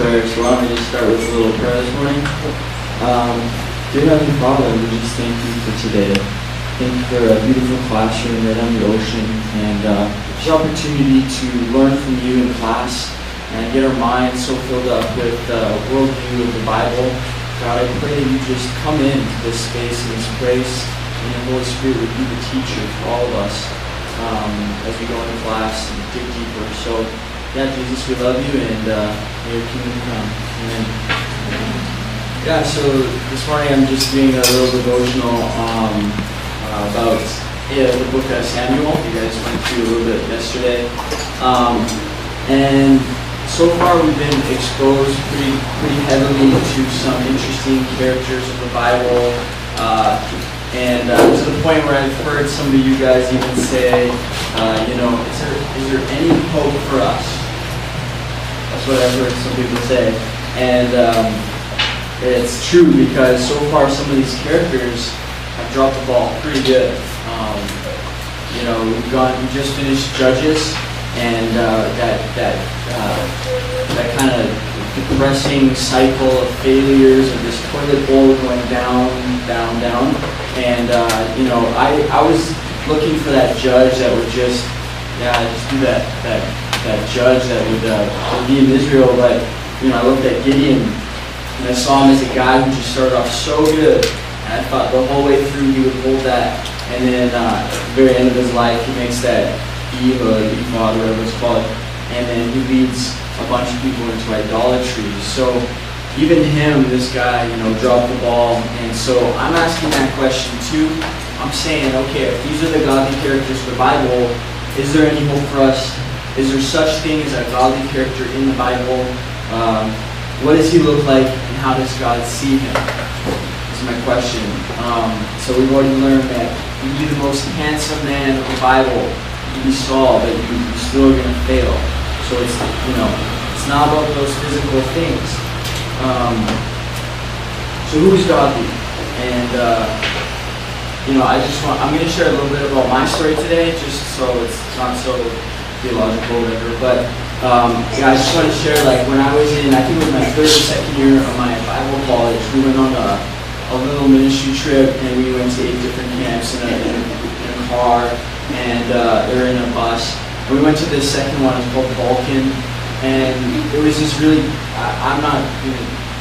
prayer. So why don't we just start with a little prayer this morning. Dear Heavenly Father, we just thank you for today. Thank you for a beautiful classroom right on the ocean, and this opportunity to learn from you in class and get our minds so filled up with the worldview of the Bible. God, I pray that you just come into this space and this place, and your Holy Spirit would be the teacher for all of us as we go into class and dig deeper. So, yeah, Jesus, we love you, and may your kingdom come. Amen. Yeah, so this morning I'm just doing a little devotional about the book of Samuel. You guys went through a little bit yesterday. And so far we've been exposed pretty heavily to some interesting characters of the Bible. And to the point where I've heard some of you guys even say, is there any hope for us? That's what I've heard some people say. And it's true, because so far some of these characters have dropped the ball pretty good. We just finished Judges, and that kind of depressing cycle of failures of this toilet bowl going down. And I was looking for that judge that would just do that judge that would be in Israel. But I looked at Gideon, and I saw him as a guy who just started off so good, and I thought the whole way through he would hold that, and then at the very end of his life he makes that ephod, whatever it's called, and then he leads a bunch of people into idolatry. So even him, this guy, dropped the ball. And so I'm asking that question too. I'm saying, okay, if these are the godly characters of the Bible, is there any hope for us? Is there such thing as a godly character in the Bible? What does he look like, and how does God see him? That's my question. So we've already learned that you can be the most handsome man of the Bible, you can be Saul, but you're still going to fail. So it's not about those physical things. So who's godly? And I'm going to share a little bit about my story today, just so it's not so theological or whatever. But I just want to share, when I was in, I think it was my third or second year of my Bible college, we went on a little ministry trip, and we went to 8 different camps in a car, and they were in a bus. And we went to this second one, it's called Balkan, and it was just really,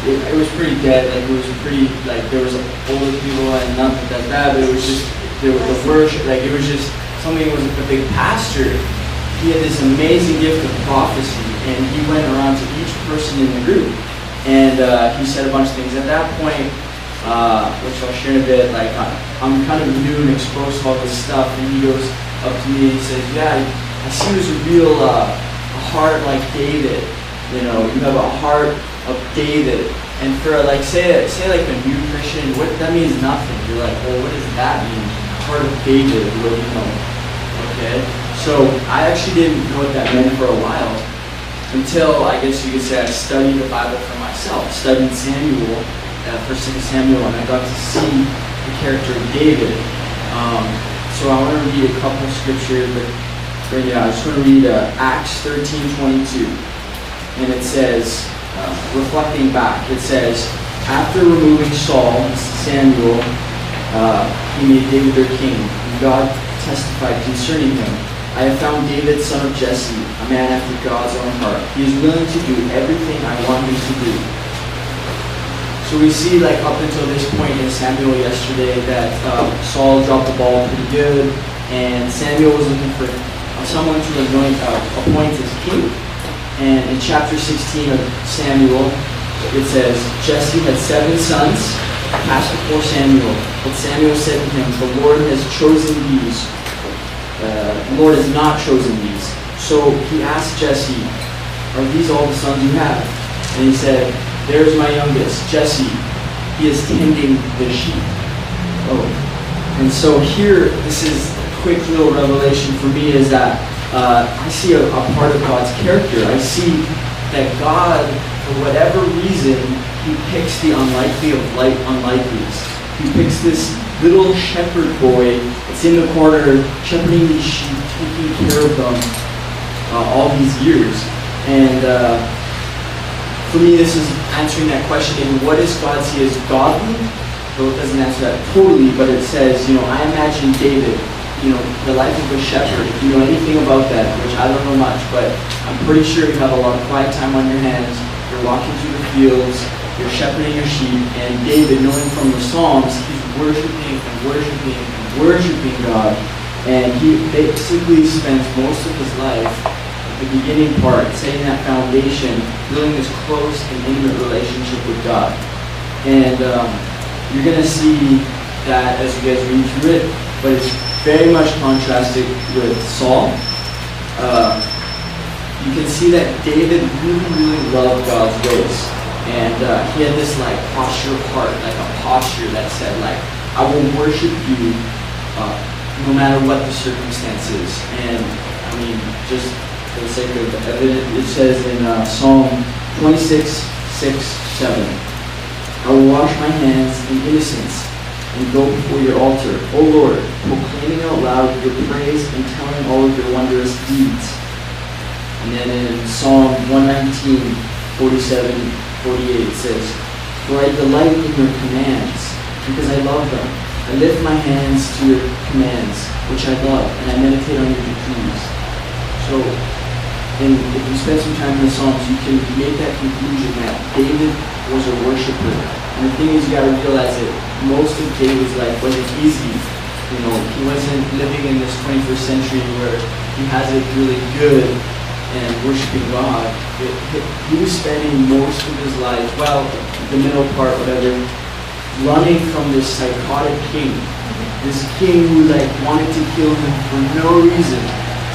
it was pretty dead. It was pretty, there was older people and nothing like that, but it was just, the worship, it was just, somebody was a big pastor. He had this amazing gift of prophecy, and he went around to each person in the group, and he said a bunch of things. At that point, which I'll share in a bit, I'm kind of new and exposed to all this stuff, and he goes up to me and he says, I see there's a real heart like David. You have a heart of David. And for say a new Christian, what that means nothing. You're like, well, what does that mean? Heart of David, what do you know? Okay. So I actually didn't know what that meant for a while, until I guess you could say I studied the Bible for myself. I studied Samuel, 1 Samuel, and I got to see the character of David. So I want to read a couple of scriptures, but I just want to read Acts 13:22, and it says, reflecting back, it says, after removing Saul, Samuel, he made David their king, and God testified concerning him, I have found David, son of Jesse, a man after God's own heart. He is willing to do everything I want him to do. So we see, up until this point in Samuel yesterday, that Saul dropped the ball pretty good, and Samuel was looking for someone to appoint as king. And in chapter 16 of Samuel, it says, Jesse had 7 sons, passed before Samuel. But Samuel said to him, the Lord has chosen these. The Lord has not chosen these. So he asked Jesse, are these all the sons you have? And he said, there's my youngest, Jesse. He is tending the sheep. And so here, this is a quick little revelation for me, is that I see a part of God's character. I see that God, for whatever reason, he picks the unlikely of unlikelies. He picks this little shepherd boy that's in the corner, shepherding these sheep, taking care of them all these years. And for me, this is answering that question, in what does God see as godly? Though it doesn't answer that totally, but it says, I imagine David, the life of a shepherd. If you know anything about that, which I don't know much, but I'm pretty sure you have a lot of quiet time on your hands. You're walking through the fields, you're shepherding your sheep, and David, knowing from the Psalms, he's worshiping and worshiping and worshiping God. And he basically spends most of his life, the beginning part, setting that foundation, building this close and intimate relationship with God. And you're going to see that as you guys read through it, but it's very much contrasted with Saul. You can see that David really, really loved God's ways. And he had this posture of heart, like a posture that said I will worship you no matter what the circumstances. And I mean, just for the sake of evidence, it says in Psalm 26, 6, 7, I will wash my hands in innocence and go before your altar, O Lord, proclaiming out loud your praise and telling all of your wondrous deeds. And then in Psalm 119, 47, 48, it says, for I delight in your commands, because I love them. I lift my hands to your commands, which I love, and I meditate on your decrees. So, if you spend some time in the Psalms, you can make that conclusion that David was a worshiper. And the thing is, you got to realize that most of David's life wasn't easy. He wasn't living in this 21st century where he has it really good and worshiping God. He was spending most of his life, the middle part, whatever, running from this psychotic king. This king who wanted to kill him for no reason.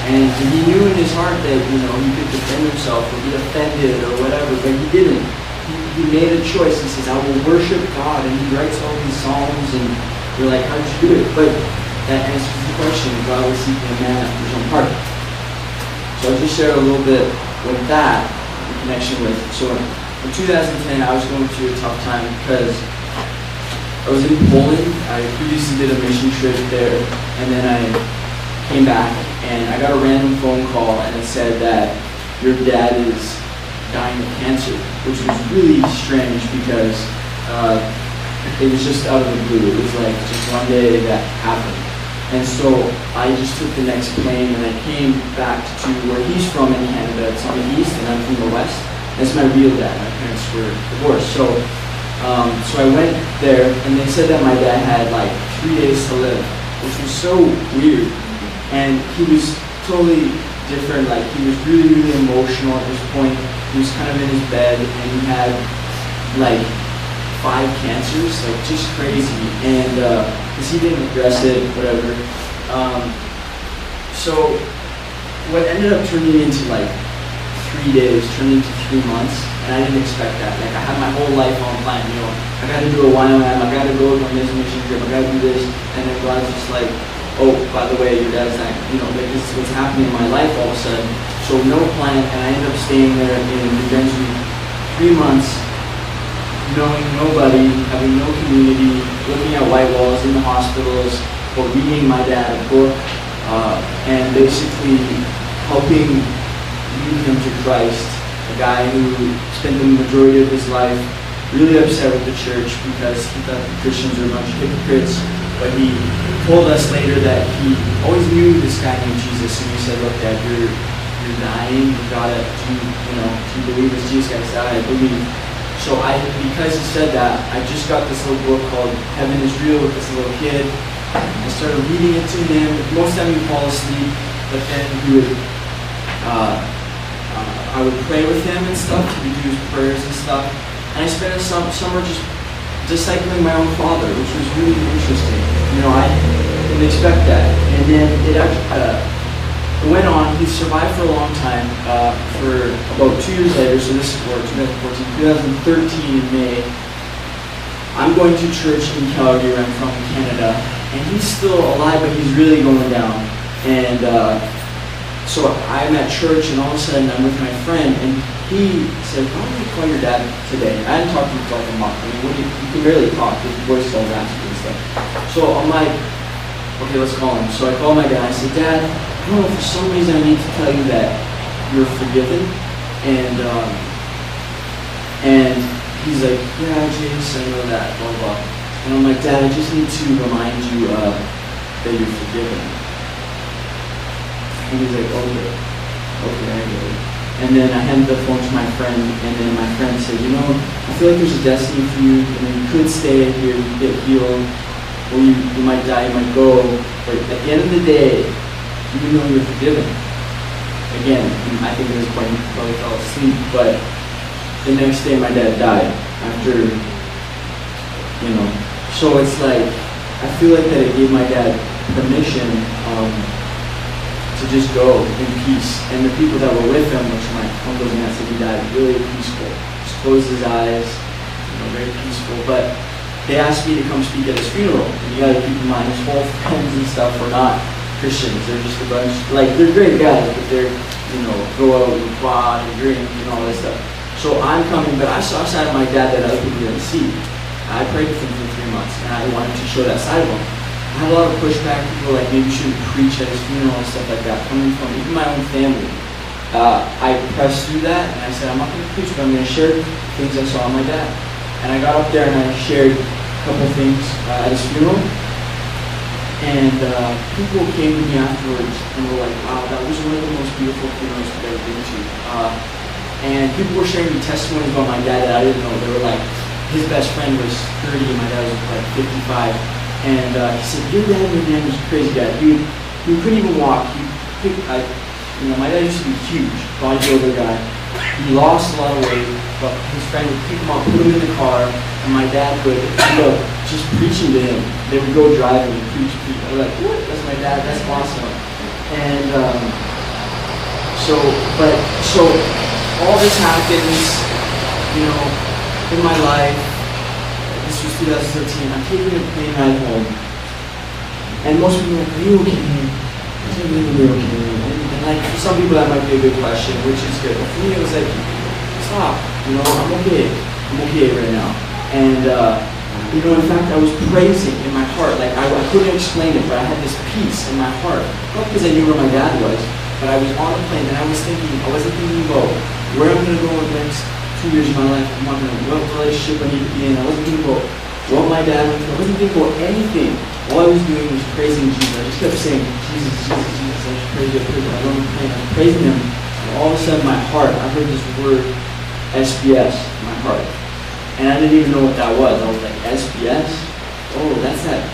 And he knew in his heart that, he could defend himself or be offended or whatever, but he didn't. He made a choice. He says, I will worship God. And he writes all these psalms, and you're like, how did you do it? But that answers the question. God was seeking a man after his own heart. So I'll just share a little bit with that in connection with, so in 2010, I was going through a tough time because I was in Poland. I previously did a mission trip there, and then I came back, and I got a random phone call, and it said that your dad is dying of cancer, which was really strange because it was just out of the blue. It was just one day that happened. And so I just took the next plane, and I came back to where he's from in Canada. It's on the east, and I'm from the west. That's my real dad. My parents were divorced. So I went there, and they said that my dad had 3 days to live, which was so weird. And he was totally different. He was really, really emotional at this point. He was kind of in his bed, and he had 5 cancers, just crazy. And because he didn't address it, whatever. So what ended up turning into 3 days turned into 3 months, and I didn't expect that. I had my whole life on plan. I got to do a YWAM, I got to go on this mission trip, I got to do this, and then God's just oh, by the way, your dad's not, this is what's happening in my life all of a sudden. So no plan, and I ended up staying there in New Brunswick 3 months, knowing nobody, having no community, looking at white walls in the hospitals, or reading my dad a book, and basically helping lead him to Christ, a guy who spent the majority of his life really upset with the church because he thought the Christians were a bunch of hypocrites. But he told us later that he always knew this guy named Jesus, and he said, look, Dad, you're dying, you gotta, do you believe this Jesus guy's died? I believe. So because he said that, I just got this little book called Heaven is Real with this little kid. I started reading it to him. Most of the time he'd fall asleep, but then he would, I would pray with him and stuff. He would do his prayers and stuff. And I spent a summer just discipling my own father, which was really interesting. I didn't expect that. And then it went on. He survived for a long time. For about 2 years later, so this is 2014, 2013 in May, I'm going to church in Calgary, where I'm from, Canada, and he's still alive, but he's really going down. And so I'm at church, and all of a sudden I'm with my friend, and he said, why don't you call your dad today? I hadn't talked to him for a month. You can barely talk, his voice is all raspy and stuff. So I'm like, okay, let's call him. So I call my dad, I said, Dad, I don't know, for some reason I need to tell you that you're forgiven, and And he's like, yeah, Jason, I know that, blah, blah. And I'm like, Dad, I just need to remind you that you're forgiven. And he's like, okay, I get it. And then I handed the phone to my friend, and then my friend said, you know, I feel like there's a destiny for you, and you could stay here, you get healed, or you might die, you might go, but at the end of the day, even though you're forgiven, again, I think at this point he probably fell asleep, but the next day my dad died after, you know, so it's like, I feel like that it gave my dad permission to just go in peace. And the people that were with him, which my uncles and aunts said he died really peaceful. Just closed his eyes, you know, very peaceful. But they asked me to come speak at his funeral. And you gotta keep in mind, his whole friends and stuff were not Christians. They're just a bunch, like, they're great guys, but they're, you know, go out and quad and drink and all that stuff. So I'm coming, but I saw a side of my dad that other people didn't see. I prayed with him for 3 months, and I wanted to show that side of him. I had a lot of pushback, people like, maybe you shouldn't preach at his funeral and stuff like that, coming from even my own family. I pressed through that, and I said, I'm not going to preach, but I'm going to share things I saw in my dad. And I got up there and I shared a couple things at his funeral. And people came to me afterwards and were like, wow, that was one of the most beautiful funerals I've ever been to. And people were sharing me testimonies about my dad that I didn't know. They were like, his best friend was 30 and my dad was like 55. And he said, your dad was a crazy guy. He couldn't even walk. You know, my dad used to be huge, bodybuilder guy. He lost a lot of weight, but his friend would pick him up, put him in the car, and my dad would, look, just preaching to him. They would go driving and preach. I was like, what? That's my dad. That's awesome. And so all this happens, you know, in my life. This was 2013. I'm taking a plane ride home, and most people are like, are you okay? I was like, you're okay. And like, for some people that might be a good question, which is good. But for me, it was like, stop. You know, I'm okay. I'm okay right now. And you know, in fact, I was praising in my heart. Like, I couldn't explain it, but I had this peace in my heart. Not because I knew where my dad was, but I was on a plane, and I wasn't thinking about where I'm going to go in the next 2 years of my life. I'm not going to what relationship I need to be in. I wasn't thinking about what my dad went through. I wasn't thinking about anything. All I was doing was praising Jesus. I just kept saying, Jesus, Jesus, Jesus. I just praise you, praise you. I don't know, I was praising him. And all of a sudden, my heart, I heard this word, SBS, in my heart. And I didn't even know what that was. I was like, SBS? Oh, that's that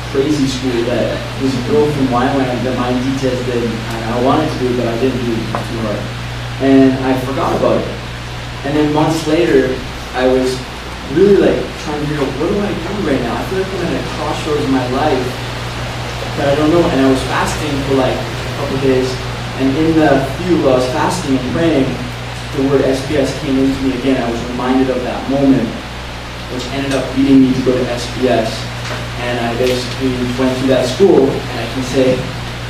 crazy school that was a girl from Wyoming that my details did. And I wanted to do it, but I didn't do it too hard. And I forgot about it. And then months later, I was really like trying to figure out, what do I do right now? I feel like I'm at a crossroads in my life that I don't know. And I was fasting for like a couple of days. And in the few I was fasting and praying, the word SBS came into me again. I was reminded of that moment, which ended up leading me to go to SBS. And I basically went to that school, and I can say,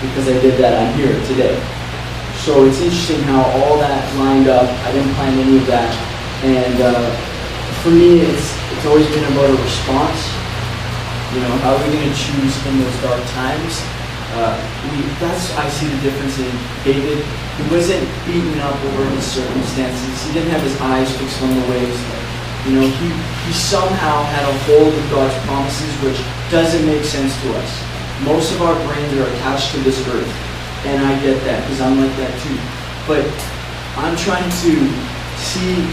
because I did that, I'm here today. So it's interesting how all that lined up. I didn't plan any of that. And for me, it's always been about a response. You know, how are we going to choose in those dark times? I see the difference in David. He wasn't beaten up over his circumstances. He didn't have his eyes fixed on the waves. You know, he somehow had a hold of God's promises, which doesn't make sense to us. Most of our brains are attached to this earth, and I get that because I'm like that too. But I'm trying to see,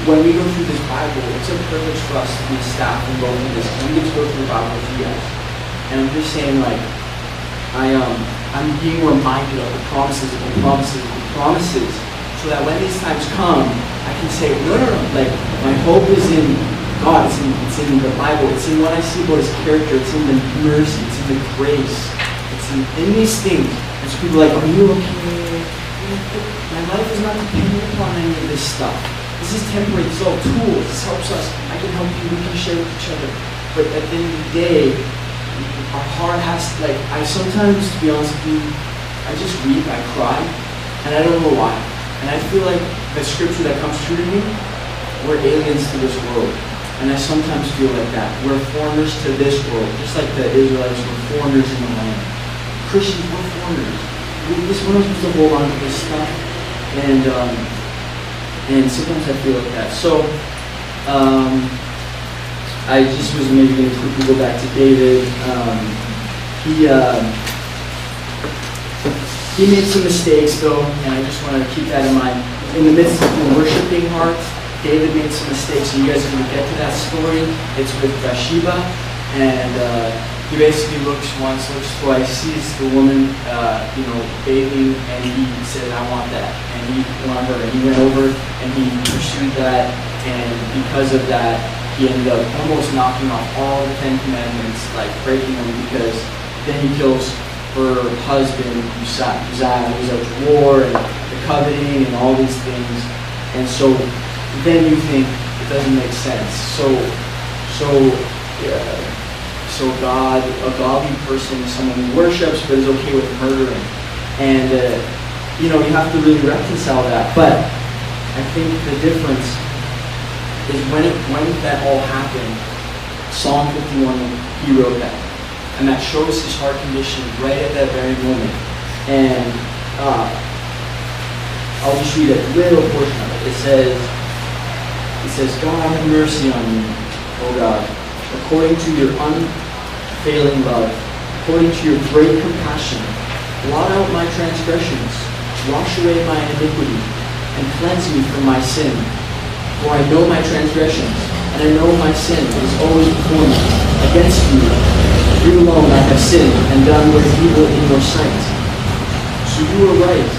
when we go through this Bible, it's a privilege for us to be staff and go through this. We get to go through the Bible with you guys, and I'm just saying, like, I'm being reminded of the promises, so that when these times come, I can say, no, like, my hope is in God, it's in the Bible, it's in what I see about his character, it's in the mercy, it's in the grace, it's in these things. And so people are like, are you okay? My life is not dependent upon any of this stuff. This is temporary, this is all tools, this helps us. I can help you, we can share with each other. But at the end of the day, our heart has, like, I sometimes, to be honest with you, I just weep, I cry, and I don't know why. And I feel like the scripture that comes true to me, we're aliens to this world. And I sometimes feel like that. We're foreigners to this world. Just like the Israelites were foreigners in the land. Christians, we're foreigners. We're supposed to hold on to this stuff. And And sometimes I feel like that. So, I just was maybe going to quickly go back to David. He made some mistakes though, and I just want to keep that in mind. In the midst of the worshiping heart, David made some mistakes, and you guys are going to get to that story. It's with Bathsheba, and he basically looks once, looks twice, sees the woman, bathing, and he said, "I want that," and he wanted her, and he went over and he pursued that, and because of that, he ended up almost knocking off all the 10 Commandments, like breaking them, because then he kills her husband, Uzziah, who's at war, and the coveting, and all these things. And so then you think it doesn't make sense. So God, a godly person, is someone who worships but is okay with murdering. And you have to really reconcile that. But I think the difference is when that all happened, Psalm 51, he wrote that. And that shows his heart condition right at that very moment. And I'll just read a little portion of it. It says, "God, have mercy on me, O God, according to your unfailing love, according to your great compassion. Blot out my transgressions, wash away my iniquity, and cleanse me from my sin. For I know my transgressions, and I know my sin is always before me. Against you alone I have sinned, and done what is evil in your sight. So you are right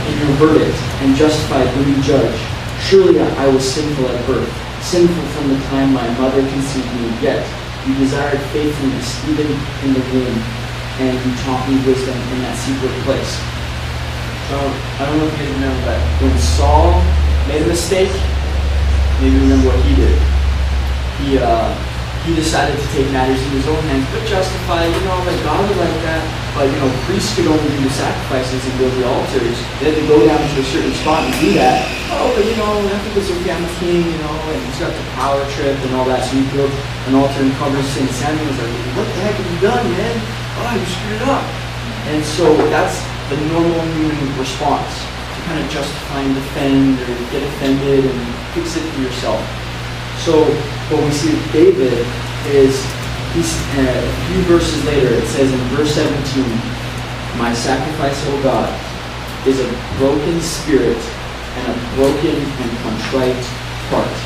in your verdict, and justified when you judge. Surely I was sinful at birth, sinful from the time my mother conceived me. Yet you desired faithfulness even in the womb, and you taught me wisdom in that secret place." So I don't know if you guys remember that. When Saul made a mistake, maybe remember what he did. He decided to take matters in his own hands, but justify, like God would like that. But priests could only do the sacrifices and build the altars. They had to go down to a certain spot and do that. Oh, but I think it's okay, I'm a king, and he's got the power trip and all that. So he built an altar and covers sin. Samuel was like, "What the heck have you done, man? Oh, you screwed it up." And so that's the normal human response, to kind of justify and defend or get offended and fix it for yourself. So what we see with David is, a few verses later, it says in verse 17, "My sacrifice, O God, is a broken spirit and a broken and contrite heart.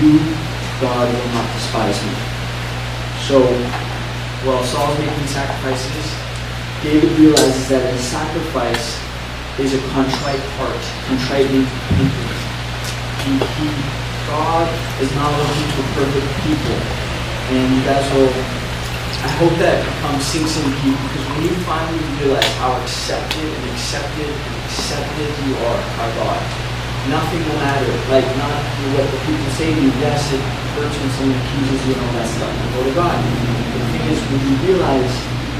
You, God, will not despise me." So while Saul's making sacrifices, David realizes that a sacrifice is a contrite heart, contrite means repentant. God is not looking for perfect people. And you guys will, I hope that sinks into you, because when you finally realize how accepted you are by God, nothing will matter. Like, not what the people say to you. Yes, it hurts when someone accuses you and all that stuff. You go to God. The thing is, when you realize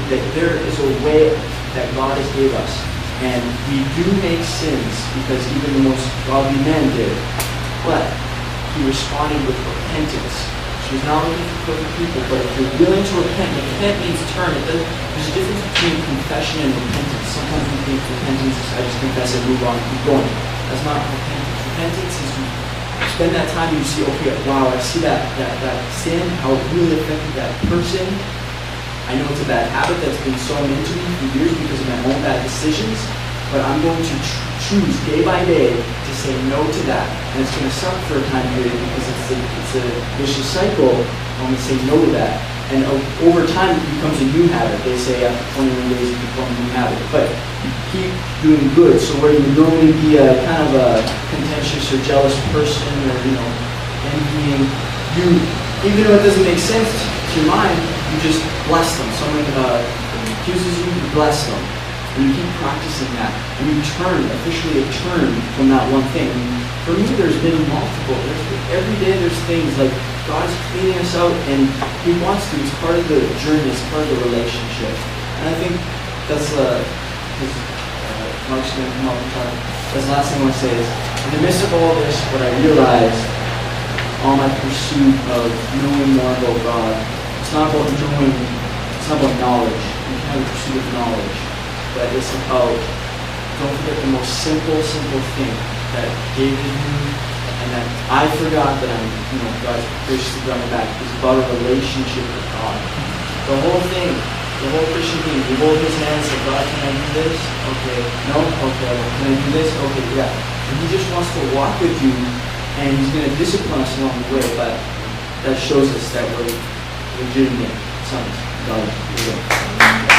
that there is a way that God has gave us, and we do make sins, because even the most godly men did, but he responded with repentance. So he's not looking for perfect people, but if you're willing to repent means turn. There's a difference between confession and repentance. Sometimes we think repentance is, I just confess and move on, keep going. That's not repentance. Repentance is you spend that time and you see, okay, wow, I see that sin, how it really affected that person. I know it's a bad habit that's been sown into me for years because of my own bad decisions, but I'm going to choose day by day to say no to that. And it's going to suck for a time period because it's a vicious cycle when we say no to that. And over time it becomes a new habit. They say after 21 days it becomes a new habit. But you keep doing good. So where you would normally be a kind of a contentious or jealous person or, envying, even though it doesn't make sense to your mind, you just bless them. Someone accuses you, you bless them. And you keep practicing that. And you officially turn from that one thing. For me, there's been multiple. Every day there's things like God's cleaning us out, and He wants to. It's part of the journey. It's part of the relationship. And I think that's because Mark's going to come up and talk. That's the last thing I want to say is, in the midst of all this, what I realized, all my pursuit of knowing more about God, it's not about knowing, it's not about knowledge. You can have a pursuit of knowledge. But it's about, don't forget the most simple thing. that David knew, and that I forgot that I'm, God's graciously brought me back. It's about a relationship with God. The whole thing, the whole Christian thing, you hold his hand and say, God, can I do this? Okay. No? Okay. Can I do this? Okay, yeah. And he just wants to walk with you, and he's going to discipline us along the way, but that shows us that we're legitimate sons. God,